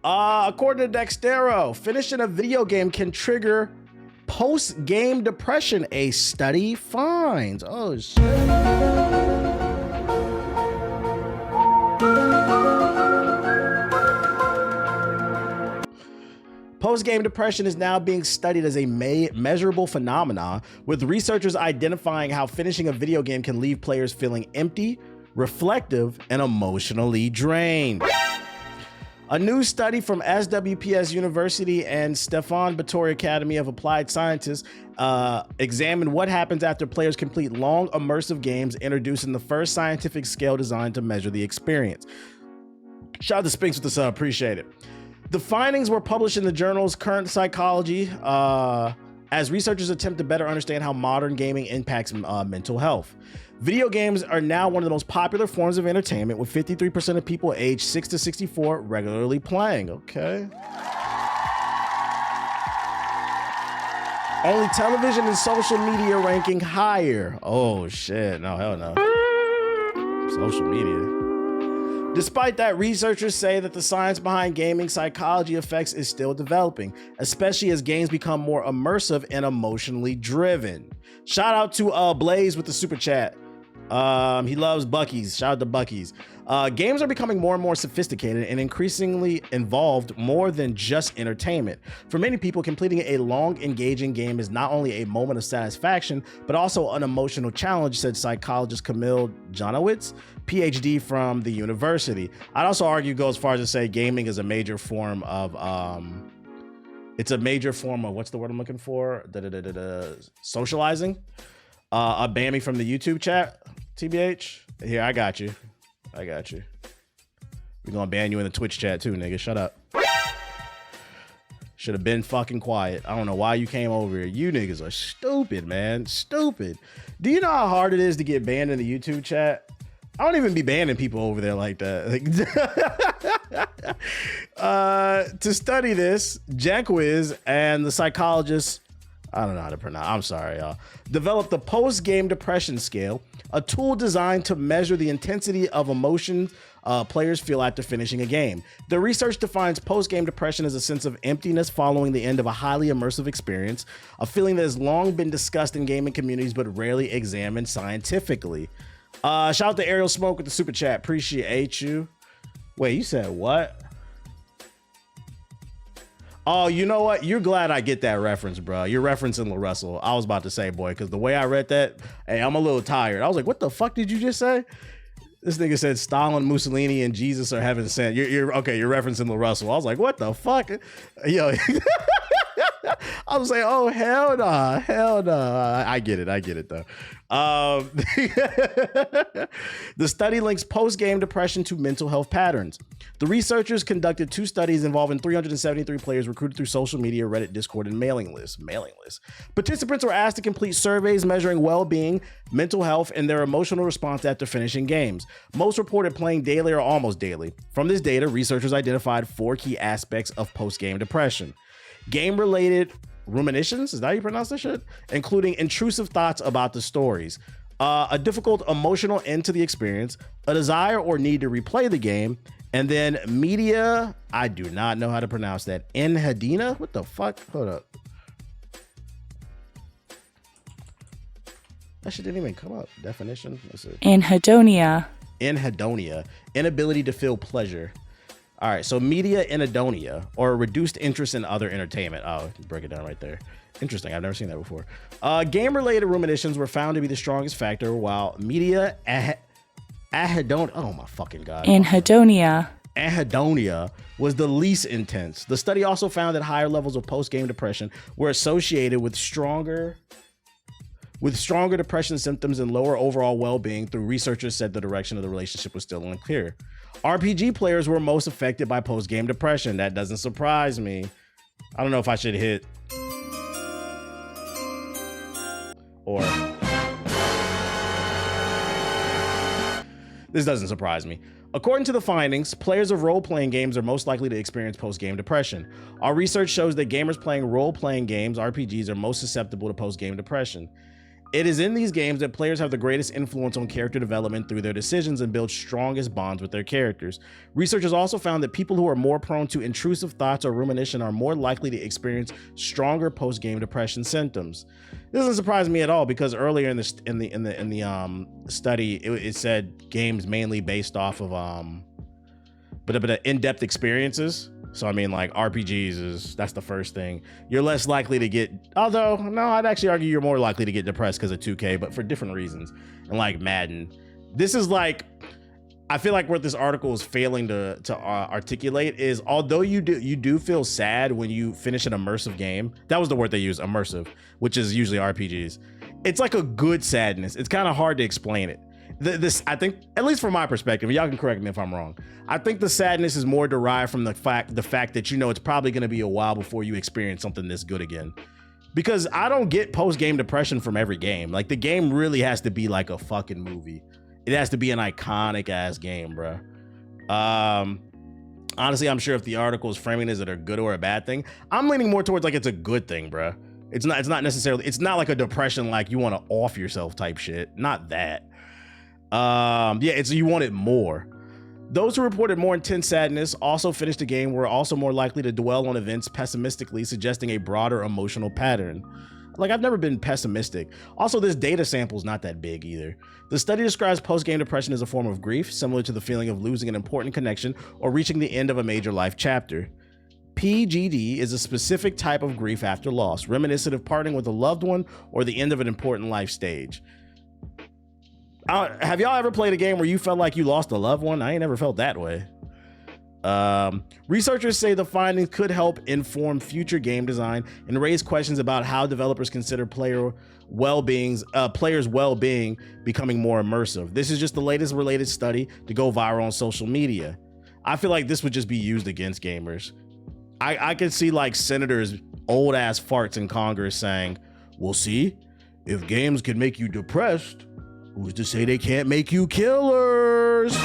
According to Dextero, finishing a video game can trigger post-game depression, a study finds. Oh, shit. Post-game depression is now being studied as a measurable phenomenon, with researchers identifying how finishing a video game can leave players feeling empty, reflective, and emotionally drained. A new study from SWPS University and Stefan Batory Academy of Applied Sciences examined what happens after players complete long, immersive games, introducing the first scientific scale designed to measure the experience. Shout out to Spinks with the sub, appreciate it. The findings were published in the journals Current Psychology as researchers attempt to better understand how modern gaming impacts mental health. Video games are now one of the most popular forms of entertainment, with 53% of people aged 6 to 64 regularly playing. Okay. Only television and social media ranking higher. Oh shit, no, hell no. Social media. Despite that, researchers say that the science behind gaming psychology effects is still developing, especially as games become more immersive and emotionally driven. Shout out to Blaze with the super chat. He loves Buc-ee's. Shout out to Buc-ee's. Games are becoming more and more sophisticated and increasingly involved more than just entertainment. For many people, completing a long, engaging game is not only a moment of satisfaction, but also an emotional challenge, said psychologist Camille Jonowitz, PhD from the university. I'd also argue, go as far as to say gaming is a major form of, it's a major form of, what's the word I'm looking for? Socializing. A Bammy from the YouTube chat, TBH. Here, I got you. We're gonna ban you in the Twitch chat too, nigga. Shut up. Should have been fucking quiet. I don't know why you came over here. You niggas are stupid, man. Stupid. Do you know how hard it is to get banned in the YouTube chat? I don't even be banning people over there like that. To study this, Jackwiz and the psychologist, I don't know how to pronounce, I'm sorry, y'all, developed the post-game depression scale, a tool designed to measure the intensity of emotion players feel after finishing a game. The research defines post-game depression as a sense of emptiness following the end of a highly immersive experience, a feeling that has long been discussed in gaming communities but rarely examined scientifically. Shout out to Ariel Smoke with the super chat, appreciate you. Wait, you said what? Oh, you know what? You're glad I get that reference, bro. You're referencing LaRussell. I was about to say, boy, because the way I read that, hey, I'm a little tired. I was like, what the fuck did you just say? This nigga said Stalin, Mussolini, and Jesus are heaven sent. You're okay, you're referencing LaRussell. I was like, what the fuck? Yo. I was like, oh, hell nah, hell nah. I get it though. The study links post-game depression to mental health patterns. The researchers conducted 2 studies involving 373 players recruited through social media, Reddit, Discord, and mailing lists. Participants were asked to complete surveys measuring well-being, mental health, and their emotional response after finishing games. Most reported playing daily or almost daily. From this data, researchers identified 4 key aspects of post-game depression. Game-related ruminations, is that how you pronounce that shit? Including intrusive thoughts about the stories, a difficult emotional end to the experience, a desire or need to replay the game, and then media, I do not know how to pronounce that. Enhedina? What the fuck? Hold up. That shit didn't even come up. Definition? Let's see. Anhedonia. Anhedonia. Inability to feel pleasure. All right, so media anhedonia, or reduced interest in other entertainment. Oh, break it down right there. Interesting, I've never seen that before. Game-related ruminations were found to be the strongest factor, while media anhedonia, oh my fucking God. Anhedonia. Anhedonia was the least intense. The study also found that higher levels of post-game depression were associated with stronger depression symptoms and lower overall well-being, though researchers said the direction of the relationship was still unclear. RPG players were most affected by post-game depression. That doesn't surprise me. I don't know if I should hit or this doesn't surprise me. According to the findings, players of role-playing games are most likely to experience post-game depression. Our research shows that gamers playing role-playing games, RPGs, are most susceptible to post-game depression. It is in these games that players have the greatest influence on character development through their decisions and build strongest bonds with their characters. Researchers also found that people who are more prone to intrusive thoughts or rumination are more likely to experience stronger post-game depression symptoms. This doesn't surprise me at all because earlier in the study it said games mainly based off of but in-depth experiences. So I mean, like RPGs that's the first thing. You're less likely to get, although no, I'd actually argue you're more likely to get depressed because of 2K, but for different reasons. And like Madden, this is like, I feel like what this article is failing to articulate is, although you do feel sad when you finish an immersive game. That was the word they used, immersive, which is usually RPGs. It's like a good sadness. It's kind of hard to explain it. This, I think, at least from my perspective, y'all can correct me if I'm wrong, I think the sadness is more derived from the fact that you know it's probably going to be a while before you experience something this good again. Because I don't get post-game depression from every game. Like, the game really has to be like a fucking movie. It has to be an iconic ass game, bro. Honestly, I'm sure if the article is framing it as a good or a bad thing, I'm leaning more towards like it's a good thing, bro. It's not necessarily, it's not like a depression like you want to off yourself type shit. Not that. Yeah, it's you want it more. Those who reported more intense sadness also finished the game were also more likely to dwell on events pessimistically, suggesting a broader emotional pattern. Like, I've never been pessimistic. Also, this data sample is not that big either. The study describes post-game depression as a form of grief, similar to the feeling of losing an important connection or reaching the end of a major life chapter. PGD is a specific type of grief after loss, reminiscent of parting with a loved one or the end of an important life stage. Have y'all ever played a game where you felt like you lost a loved one? I ain't never felt that way. Researchers say the findings could help inform future game design and raise questions about how developers consider players' well-being becoming more immersive. This is just the latest related study to go viral on social media. I feel like this would just be used against gamers. I could see like senators, old ass farts in Congress saying, "Well, see, if games can make you depressed, who's to say they can't make you killers?"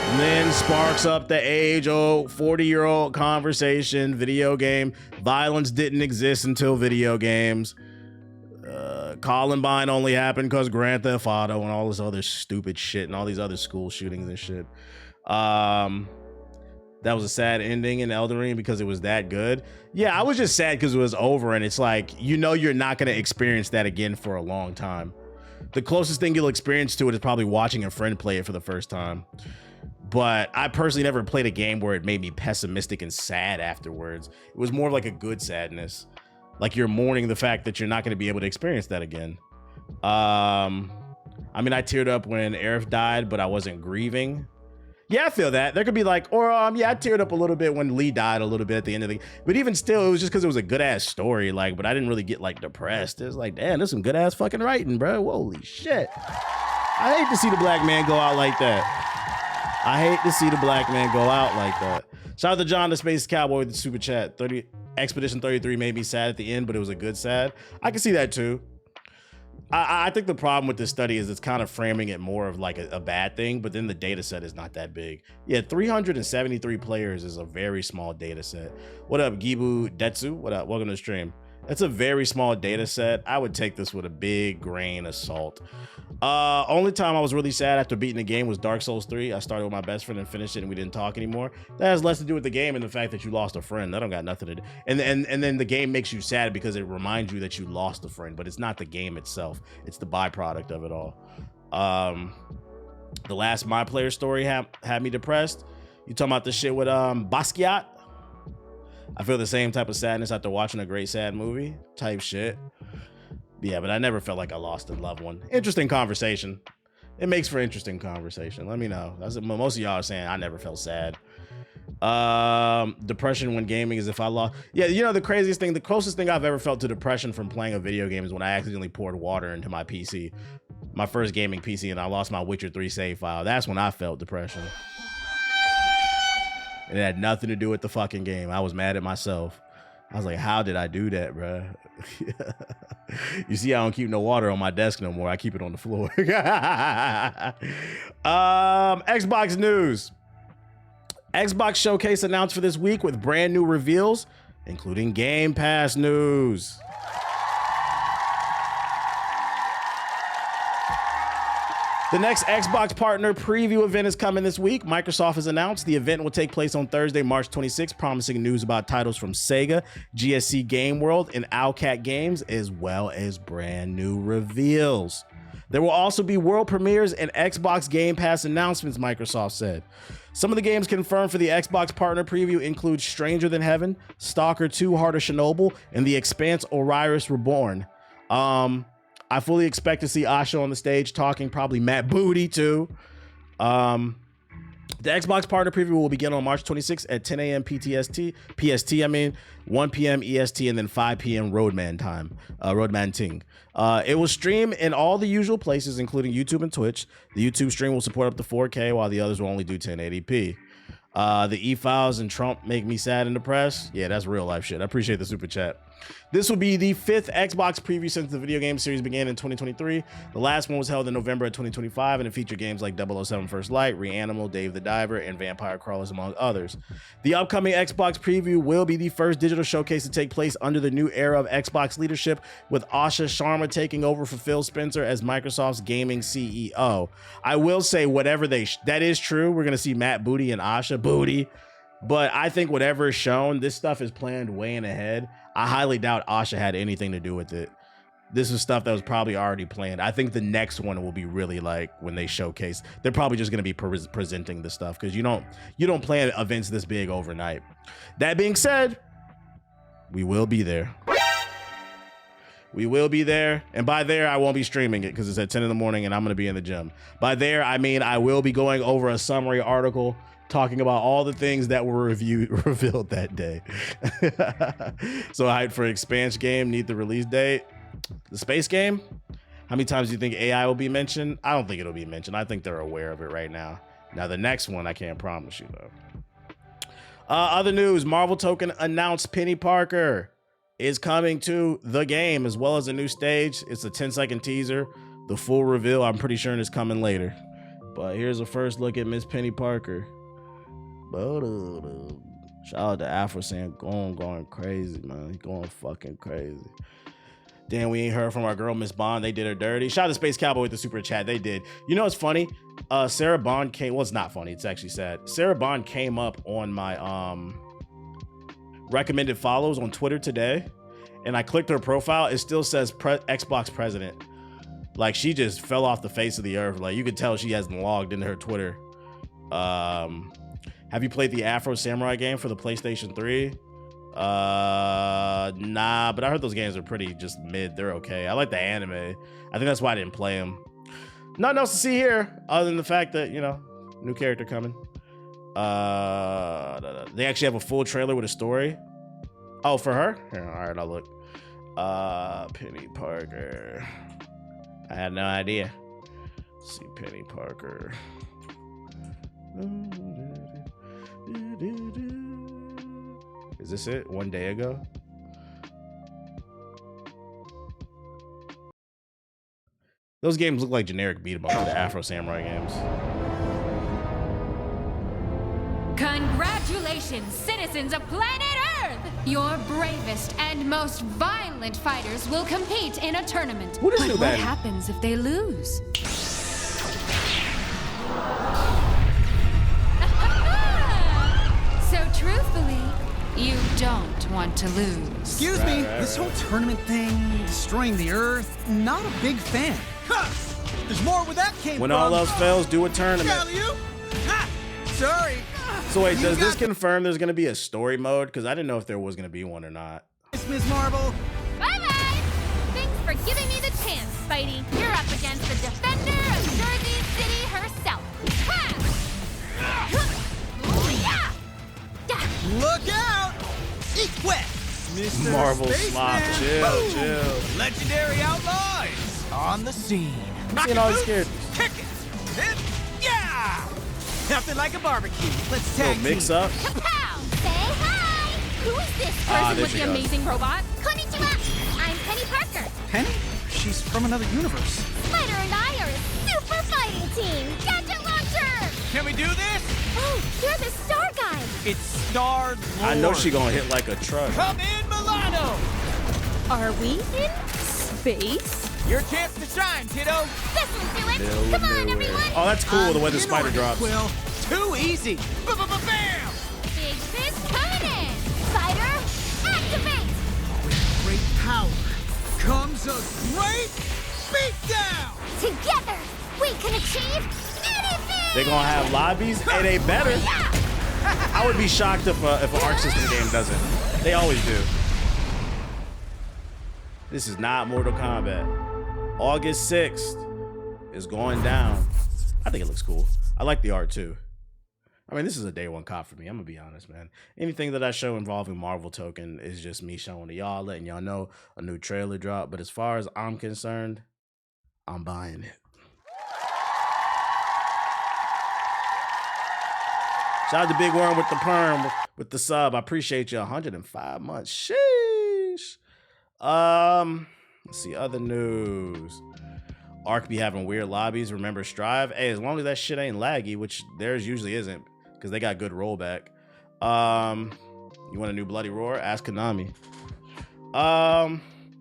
And then sparks up the age-old 40-year-old conversation. Video game violence didn't exist until video games. Columbine only happened because Grand Theft Auto and all this other stupid shit and all these other school shootings and shit. That was a sad ending in Elden Ring because it was that good. Yeah, I was just sad because it was over, and it's like, you know, you're not going to experience that again for a long time. The closest thing you'll experience to it is probably watching a friend play it for the first time. But I personally never played a game where it made me pessimistic and sad afterwards. It was more of like a good sadness. Like you're mourning the fact that you're not going to be able to experience that again. I mean, I teared up when Aerith died, but I wasn't grieving. Yeah, I feel that. There could be like, or yeah, I teared up a little bit when Lee died a little bit at the end of the, but even still, it was just because it was a good ass story. Like, but I didn't really get like depressed. It was like, damn, there's some good ass fucking writing, bro. Holy shit. I hate to see the black man go out like that. I hate to see the black man go out like that. Shout out to John the Space Cowboy with the super chat. Expedition 33 made me sad at the end, but it was a good sad. I can see that too. I think the problem with this study is it's kind of framing it more of like a bad thing, but then the data set is not that big. Yeah, 373 players is a very small data set. What up, Gibu Detsu? What up? Welcome to the stream. That's a very small data set. I would take this with a big grain of salt. Only time I was really sad after beating the game was Dark Souls 3. I started with my best friend and finished it, and we didn't talk anymore. That has less to do with the game and the fact that you lost a friend. That don't got nothing to do. And then the game makes you sad because it reminds you that you lost a friend, but it's not the game itself. It's the byproduct of it all. The last My Player story had me depressed. You talking about the shit with Basquiat? I feel the same type of sadness after watching a great sad movie type shit. Yeah, but I never felt like I lost a loved one. Interesting conversation. It makes for interesting conversation. Let me know. That's what most of y'all are saying. I never felt sad. Depression when gaming is if I lost. Yeah, you know, the craziest thing, the closest thing I've ever felt to depression from playing a video game is when I accidentally poured water into my PC, my first gaming PC, and I lost my Witcher 3 save file. That's when I felt depression. It had nothing to do with the fucking game. I was mad at myself. I was like, how did I do that, bro? You see, I don't keep no water on my desk no more. I keep it on the floor. Xbox news. Xbox Showcase announced for this week with brand new reveals, including Game Pass news. The next Xbox partner preview event is coming this week. Microsoft has announced the event will take place on Thursday, March 26th, promising news about titles from Sega, GSC Game World, and Owlcat Games, as well as brand new reveals. There will also be world premieres and Xbox Game Pass announcements, Microsoft said. Some of the games confirmed for the Xbox partner preview include Stranger Than Heaven, Stalker 2 Heart of Chernobyl, and The Expanse Osiris Reborn. I fully expect to see Asha on the stage talking, probably Matt Booty too. The Xbox partner preview will begin on March 26th at 10 a.m. PST, 1 p.m. EST, and then 5 p.m. Roadman Ting. It will stream in all the usual places, including YouTube and Twitch. The YouTube stream will support up to 4K, while the others will only do 1080p. The E-Files and Trump make me sad and depressed. Yeah, that's real life shit. I appreciate the super chat. This will be the 5th Xbox preview since the video game series began in 2023. The last one was held in November of 2025, and it featured games like 007 First Light, Reanimal, Dave the Diver, and Vampire Crawlers, among others. The upcoming Xbox preview will be the first digital showcase to take place under the new era of Xbox leadership, with Asha Sharma taking over for Phil Spencer as Microsoft's gaming CEO. I will say, whatever that is true, we're going to see Matt Booty and Asha Booty. But I think whatever is shown, this stuff is planned way in ahead. I highly doubt Asha had anything to do with it. This is stuff that was probably already planned. I think the next one will be really like when they showcase. They're probably just going to be presenting the stuff because you don't plan events this big overnight. That being said, we will be there. We will be there. And by there, I won't be streaming it because it's at 10 in the morning and I'm going to be in the gym. By there, I mean I will be going over a summary article talking about all the things that were revealed that day. So hyped for Expanse game, need the release date. The space game, how many times do you think AI will be mentioned? I don't think it'll be mentioned. I think they're aware of it right now. Now the next one, I can't promise you though. Other news, Marvel Token announced Penny Parker is coming to the game as well as a new stage. It's a 10-second teaser. The full reveal, I'm pretty sure, is coming later. But here's a first look at Miss Penny Parker. Shout out to Afro saying going crazy, man. He's going fucking crazy. Damn, we ain't heard from our girl Miss Bond. They did her dirty. Shout out to Space Cowboy with the super chat. They did. You know what's funny? Sarah Bond came. Well, it's not funny. It's actually sad. Sarah Bond came up on my recommended follows on Twitter today, and I clicked her profile. It still says Xbox president. Like she just fell off the face of the earth. Like you could tell she hasn't logged into her Twitter. Have you played the Afro Samurai game for the PlayStation 3? Nah, but I heard those games are pretty just mid. They're okay. I like the anime. I think that's why I didn't play them. Nothing else to see here other than the fact that, you know, new character coming. They actually have a full trailer with a story. Oh, for her? Here, all right, I'll look. Penny Parker. I had no idea. Let's see, Penny Parker. Is this it? One day ago? Those games look like generic beat 'em up, the Afro Samurai games. Congratulations, citizens of planet Earth! Your bravest and most violent fighters will compete in a tournament. What is but it, what man? happens if they lose? So truthfully, you don't want to lose. Excuse me, this whole tournament thing, destroying the Earth, not a big fan. Huh! There's more where that came When from. all else fails, do a tournament. Ha! Sorry. So wait, does this confirm there's going to be a story mode? Because I didn't know if there was going to be one or not. Miss Marvel. Bye-bye! Thanks for giving me the chance, Spidey. You're up against the defender of Jersey City herself. Ha! Look out! Eat wet! Mr. Marvel Spaceman. slop, chill, Boom! chill. Legendary outlaws on the scene. I'm seeing all these characters. Kick it! Hit! Yeah! Nothing like a barbecue. Let's Little tag mix team. up. Kapow! Say hi! Who is this person there with she the goes. amazing robot? Konnichiwa! I'm Penny Parker. Penny? She's from another universe. Spider and I are a super fighting team! Gadget launcher! Can we do this? Oh, you're the star guy! It's Star-Lord. I know she gonna hit like a truck. Come in, Milano! Are we in space? Your chance to shine, kiddo. This will do it. Come on, everyone. Oh, that's cool, the way the spider drops. Well, Too easy. Bam! Big fist coming in. Spider, activate. with great power comes a great beatdown! Together, we can achieve anything. They're gonna have lobbies, and they better. Yeah. I would be shocked if an Arc System game doesn't. They always do. This is not Mortal Kombat. August 6th is going down. I think it looks cool. I like the art too. I mean, this is a day one cop for me. I'm gonna be honest, man. Anything that I show involving Marvel Token is just me showing to y'all, letting y'all know a new trailer drop. But as far as I'm concerned, I'm buying it. Shout out to Big Worm with the perm, with the sub. I appreciate you. 105 months. Sheesh. Let's see, other news. Arc be having weird lobbies. Remember Strive? Hey, as long as that shit ain't laggy, which theirs usually isn't, because they got good rollback. You want a new Bloody Roar? Ask Konami.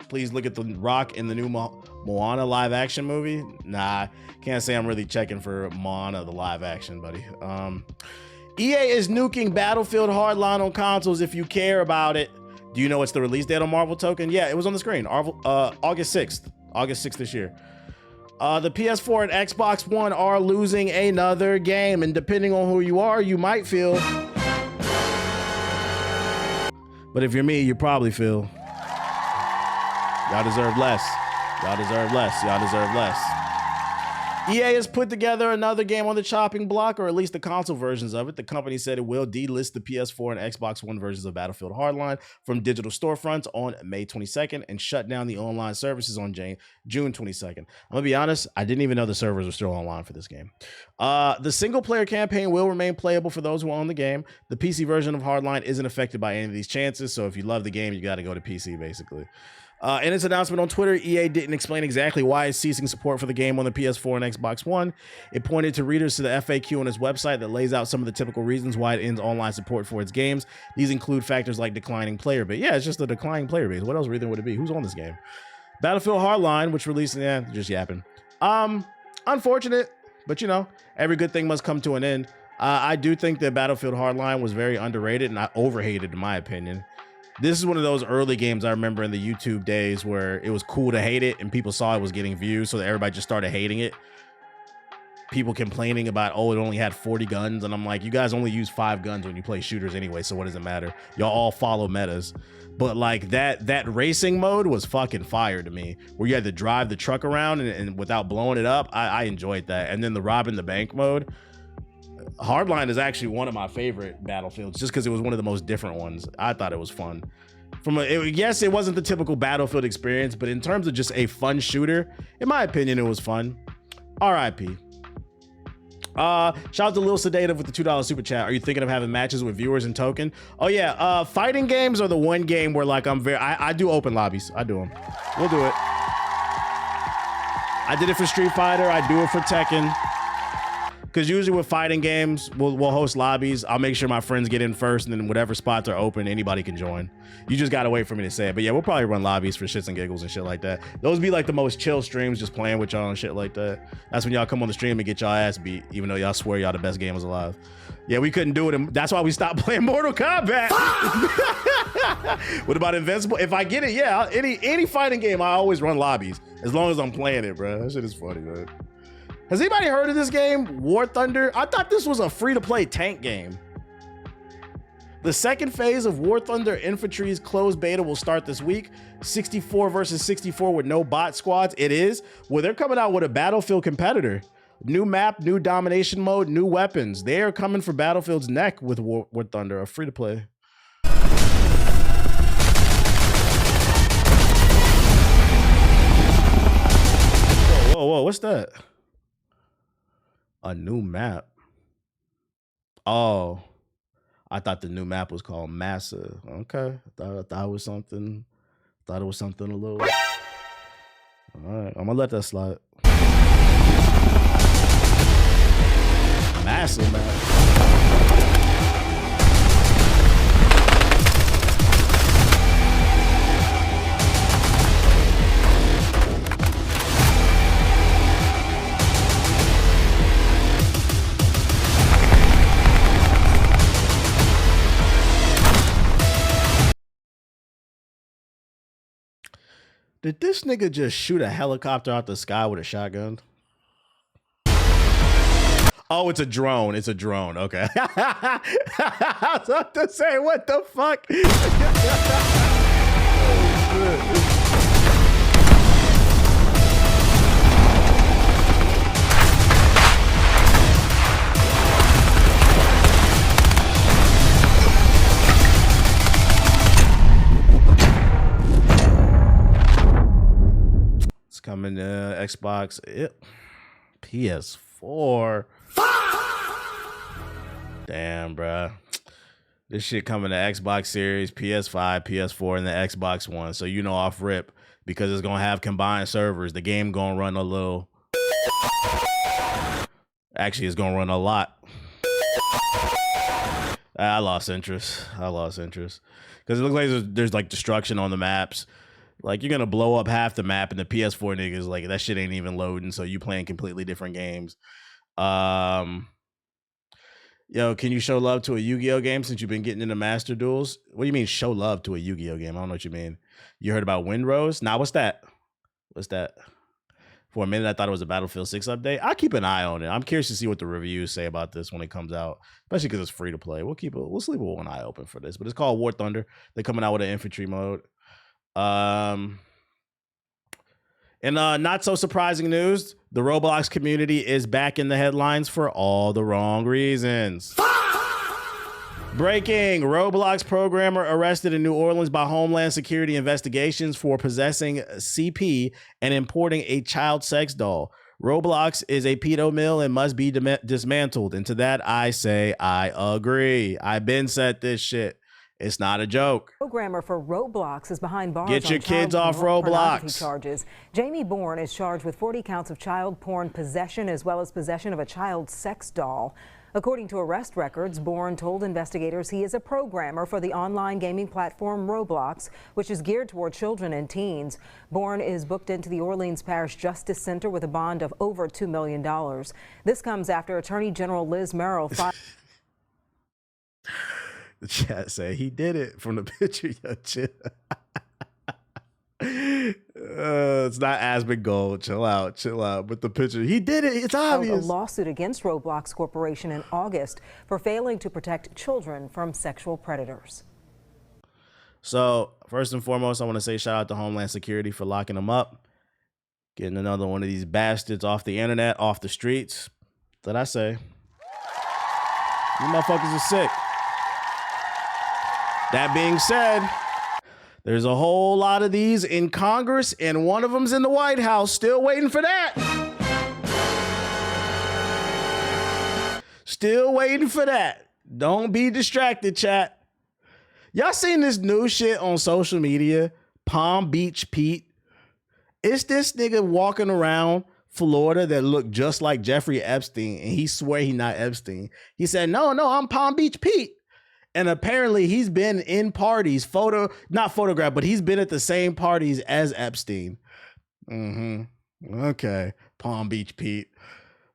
Please look at The Rock in the new Moana live action movie. Nah, can't say I'm really checking for Moana the live action, buddy. EA is nuking Battlefield Hardline on consoles if you care about it. Do you know what's the release date on Marvel Token? Yeah, it was on the screen. August 6th. August 6th this year. The PS4 and Xbox One are losing another game, and depending on who you are, you might feel. But if you're me, you probably feel. Y'all deserve less. Y'all deserve less. Y'all deserve less. EA has put together another game on the chopping block, or at least the console versions of it. The company said it will delist the PS4 and Xbox One versions of Battlefield Hardline from digital storefronts on May 22nd and shut down the online services on June 22nd. I'm gonna be honest, I didn't even know the servers were still online for this game. The single-player campaign will remain playable for those who own the game. The PC version of Hardline isn't affected by any of these chances, so if you love the game, you gotta go to PC, basically. In its announcement on Twitter, EA didn't explain exactly why it's ceasing support for the game on the PS4 and Xbox One. It pointed to readers to the FAQ on its website that lays out some of the typical reasons why it ends online support for its games. These include factors like declining player base. Yeah, it's just a declining player base. What else reason would it be? Who's on this game? Battlefield Hardline, which released, just yapping. Unfortunate, but you know, every good thing must come to an end. I do think that Battlefield Hardline was very underrated and overhated, in my opinion. This is one of those early games I remember in the YouTube days where it was cool to hate it and people saw it was getting views, so that everybody just started hating it. People complaining about, oh, it only had 40 guns, and I'm like, you guys only use 5 guns when you play shooters anyway, so what does it matter? Y'all all follow metas. But like that racing mode was fucking fire to me, where you had to drive the truck around and without blowing it up. I enjoyed that. And then the robbing the bank mode. Hardline is actually one of my favorite Battlefields just because it was one of the most different ones. I thought it was fun. Yes, it wasn't the typical Battlefield experience, but in terms of just a fun shooter, in my opinion, it was fun. RIP. Shout out to Lil Sedative with the $2 super chat. Are you thinking of having matches with viewers and Token? Oh yeah, fighting games are the one game where like I do open lobbies. I do them. We'll do it. I did it for Street Fighter. I do it for Tekken. Because usually with fighting games, we'll host lobbies. I'll make sure my friends get in first, and then whatever spots are open, anybody can join. You just gotta wait for me to say it. But yeah, we'll probably run lobbies for shits and giggles and shit like that. Those be like the most chill streams, just playing with y'all and shit like that. That's when y'all come on the stream and get y'all ass beat, even though y'all swear y'all the best gamers alive. Yeah, we couldn't do it. And that's why we stopped playing Mortal Kombat. What about Invincible? If I get it, yeah, any fighting game, I always run lobbies as long as I'm playing it, bro. That shit is funny, man. Has anybody heard of this game, War Thunder? I thought this was a free-to-play tank game. The second phase of War Thunder Infantry's closed beta will start this week. 64 versus 64 with no bot squads. It is. Well, they're coming out with a Battlefield competitor. New map, new domination mode, new weapons. They are coming for Battlefield's neck with War Thunder, a free-to-play. Whoa, what's that? A new map. Oh, I thought the new map was called Massa. Okay, I thought it was something. Thought it was something a little. All right, I'm gonna let that slide. Massa map. Did this nigga just shoot a helicopter out the sky with a shotgun? Oh, it's a drone. It's a drone. Okay. I was about to say, what the fuck? Oh, shit. It's coming to Xbox, PS4. Damn, bruh. This shit coming to Xbox Series, PS5, PS4, and the Xbox One. So you know off rip, because it's gonna have combined servers. The game gonna run a little. Actually, it's gonna run a lot. I lost interest. Because it looks like there's like destruction on the maps. Like, you're gonna blow up half the map, and the PS4 niggas like that shit ain't even loading. So you playing completely different games. Yo, can you show love to a Yu-Gi-Oh game since you've been getting into Master Duels? What do you mean show love to a Yu-Gi-Oh game? I don't know what you mean. You heard about Windrose? Nah, what's that? For a minute, I thought it was a Battlefield 6 update. I'll keep an eye on it. I'm curious to see what the reviews say about this when it comes out, especially because it's free to play. We'll sleep with one eye open for this. But it's called War Thunder. They're coming out with an infantry mode. And not so surprising news, the Roblox community is back in the headlines for all the wrong reasons. Breaking: Roblox programmer arrested in New Orleans by Homeland Security investigations for possessing CP and importing a child sex doll. Roblox is a pedo mill and must be dismantled. And to that, I say I agree. I've been said this shit. It's not a joke. Programmer for Roblox is behind bars. Get your on kids child off Roblox. Charges. Jamie Bourne is charged with 40 counts of child porn possession as well as possession of a child sex doll. According to arrest records, Bourne told investigators he is a programmer for the online gaming platform Roblox, which is geared toward children and teens. Bourne is booked into the Orleans Parish Justice Center with a bond of over $2 million. This comes after Attorney General Liz Merrill filed. The chat say he did it from the picture. Yo, chill. It's not Aspen Gold. Chill out. But the picture, he did it. It's obvious. A lawsuit against Roblox Corporation in August for failing to protect children from sexual predators. So first and foremost, I want to say shout out to Homeland Security for locking them up, getting another one of these bastards off the internet, off the streets. That I say, you motherfuckers are sick. That being said, there's a whole lot of these in Congress, and one of them's in the White House. Still waiting for that. Don't be distracted, chat. Y'all seen this new shit on social media? Palm Beach Pete. It's this nigga walking around Florida that looked just like Jeffrey Epstein, and he swear he not Epstein. He said, no, I'm Palm Beach Pete. And apparently he's been in parties, not photographed, but he's been at the same parties as Epstein. Okay, Palm Beach Pete.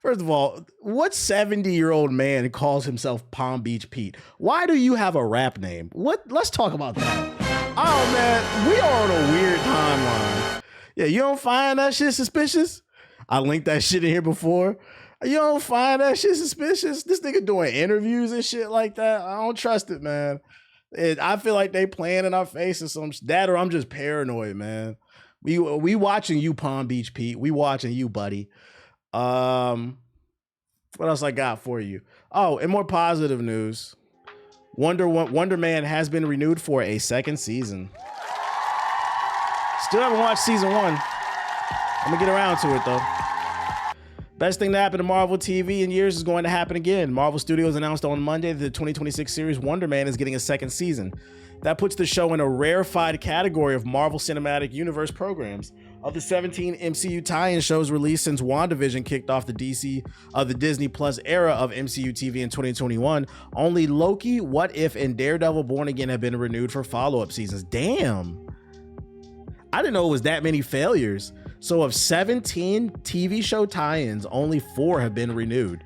First of all, what 70-year-old man calls himself Palm Beach Pete? Why do you have a rap name? Let's talk about that. Oh man, we are on a weird timeline. Yeah, you don't find that shit suspicious? I linked that shit in here before. You don't find that shit suspicious? This nigga doing interviews and shit like that. I don't trust it, man. I feel like they playing in our faces or I'm just paranoid, man. We watching you, Palm Beach Pete. We watching you, buddy. What else I got for you? Oh, and more positive news. Wonder Man has been renewed for a second season. Still haven't watched season 1. I'm gonna get around to it though. Best thing to happen to Marvel TV in years is going to happen again. Marvel Studios announced on Monday that the 2026 series Wonder Man is getting a second season. That puts the show in a rarefied category of Marvel Cinematic Universe programs. Of the 17 MCU tie-in shows released since WandaVision kicked off the Disney Plus era of MCU TV in 2021, only Loki, What If, and Daredevil Born Again have been renewed for follow-up seasons. Damn. I didn't know it was that many failures. So of 17 TV show tie-ins, only 4 have been renewed.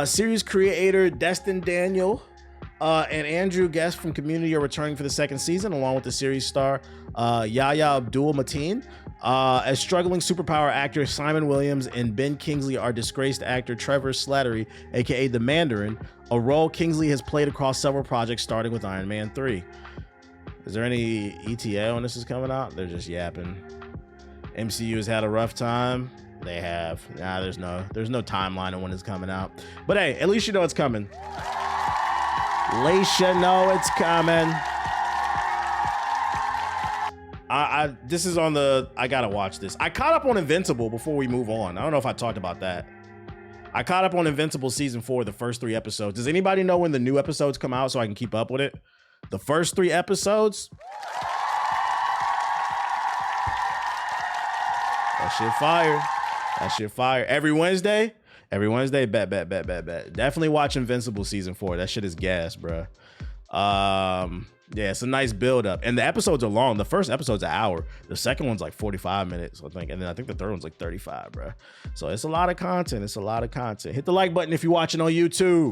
Series creator Destin Daniel and Andrew Guest from Community are returning for the second season, along with the series star Yahya Abdul-Mateen. As struggling superpower actor Simon Williams and Ben Kingsley are disgraced actor Trevor Slattery, aka the Mandarin, a role Kingsley has played across several projects, starting with Iron Man 3. Is there any ETA when this is coming out? They're just yapping. MCU has had a rough time. They have. Nah, there's no timeline on when it's coming out. But hey, at least you know it's coming. At least you know it's coming. This is on the, I gotta watch this. I caught up on Invincible before we move on. I don't know if I talked about that. I caught up on Invincible season 4, the first 3 episodes. Does anybody know when the new episodes come out so I can keep up with it? The first 3 episodes? That shit fire. That shit fire. Every Wednesday, bet. Definitely watch Invincible season 4. That shit is gas, bro. Yeah, it's a nice build up. And the episodes are long. The first episode's an hour. The second one's like 45 minutes, I think. And then I think the third one's like 35, bro. So it's a lot of content. Hit the like button if you're watching on YouTube.